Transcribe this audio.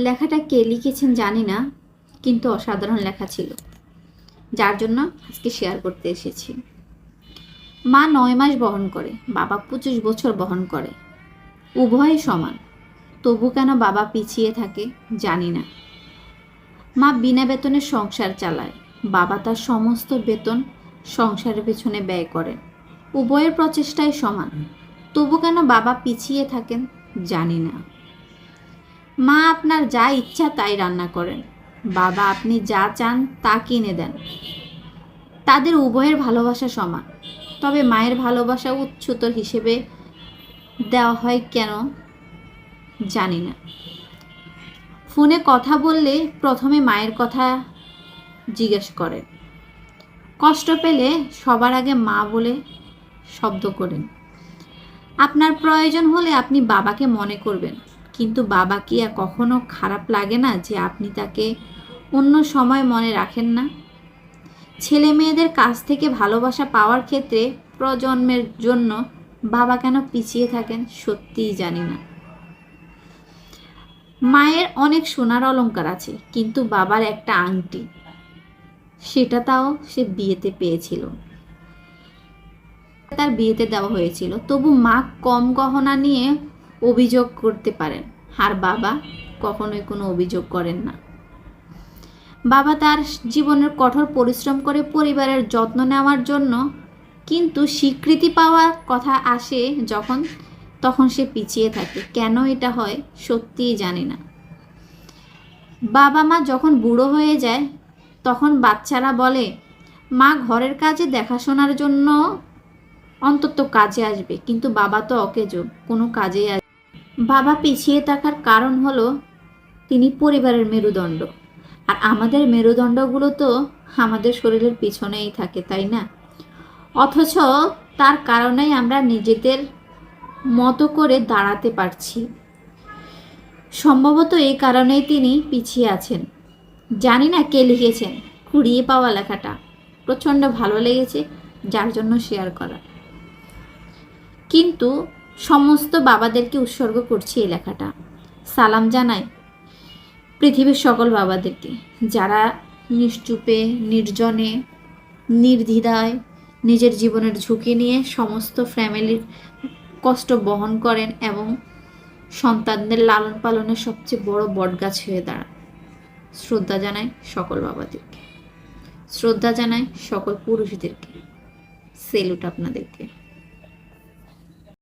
লেখাটা কে লিখেছেন জানি না, কিন্তু অসাধারণ লেখা ছিল, যার জন্য আজকে শেয়ার করতে এসেছি। মা 9 মাস বহন করে, বাবা 25 বছর বহন করে। উভয়ই সমান, তবু কেন বাবা পিছিয়ে থাকে জানি না। মা বিনা বেতনে সংসার চালায়, বাবা তার সমস্ত বেতন সংসারের পেছনে ব্যয় করেন। উভয়ের প্রচেষ্টাই সমান, তবু কেন বাবা পিছিয়ে থাকেন জানি না। মা আপনার যা ইচ্ছা তাই রান্না করেন, বাবা আপনি যা চান তা কিনে দেন। তাদের উভয়ের ভালোবাসা সমান, তবে মায়ের ভালোবাসা উচ্চতর হিসেবে দেওয়া হয় কেন জানি না। ফোনে কথা বললে প্রথমে মায়ের কথা জিজ্ঞেস করেন, কষ্ট পেলে সবার আগে মা বলে শব্দ করেন। আপনার প্রয়োজন হলে আপনি বাবাকে মনে করবেন, কিন্তু বাবা কি কখনো খারাপ লাগে না যে আপনি তাকে অন্য সময় মনে রাখেন না? ছেলে মেয়েদের কাছ থেকে ভালোবাসা পাওয়ার ক্ষেত্রে প্রজন্মের জন্য বাবা কেন পিছিয়ে থাকেন সত্যিই জানি না। মায়ের অনেক সোনার অলংকার আছে, কিন্তু বাবার একটা আংটি, সেটা তাও সে বিয়েতে পেয়েছিল, তার বিয়েতে দেওয়া হয়েছিল। তবু মা কম গহনা নিয়ে অভিযোগ করতে পারেন, আর বাবা কখনোই কোনো অভিযোগ করেন না। বাবা তার জীবনের কঠোর পরিশ্রম করে পরিবারের যত্ন নেওয়ার জন্য, কিন্তু স্বীকৃতি পাওয়ার কথা আসে যখন, তখন সে পিছিয়ে থাকে। কেন এটা হয় সত্যিই জানি না। বাবা মা যখন বুড়ো হয়ে যায় তখন বাচ্চারা বলে, মা ঘরের কাজে দেখাশোনার জন্য অন্তত কাজে আসবে, কিন্তু বাবা তো অকেজো, কোনো কাজেই আসবে। বাবা পিছিয়ে থাকার কারণ হলো তিনি পরিবারের মেরুদণ্ড, আর আমাদের মেরুদণ্ডগুলো তো আমাদের শরীরের পিছনেই থাকে, তাই না? অথচ তার কারণেই আমরা নিজেদের মতো করে দাঁড়াতে পারছি। সম্ভবত এই কারণেই তিনি পিছিয়ে আছেন। জানি না কে লিখেছেন, কুড়িয়ে পাওয়া লেখাটা প্রচণ্ড ভালো লেগেছে, যার জন্য শেয়ার করা। কিন্তু সমস্ত বাবাদেরকে উৎসর্গ করছি এই লেখাটা। সালাম জানাই পৃথিবীর সকল বাবাদেরকে, যারা নিশ্চুপে, নির্জনে, নির্দ্বিধায় নিজের জীবনের ঝুঁকি নিয়ে সমস্ত ফ্যামিলির কষ্ট বহন করেন এবং সন্তানদের লালন পালনের সবচেয়ে বড় বটগাছ হয়ে দাঁড়ান। শ্রদ্ধা জানাই সকল বাবাদেরকে, শ্রদ্ধা জানাই সকল পুরুষদেরকে, সেলুট আপনাদেরকে।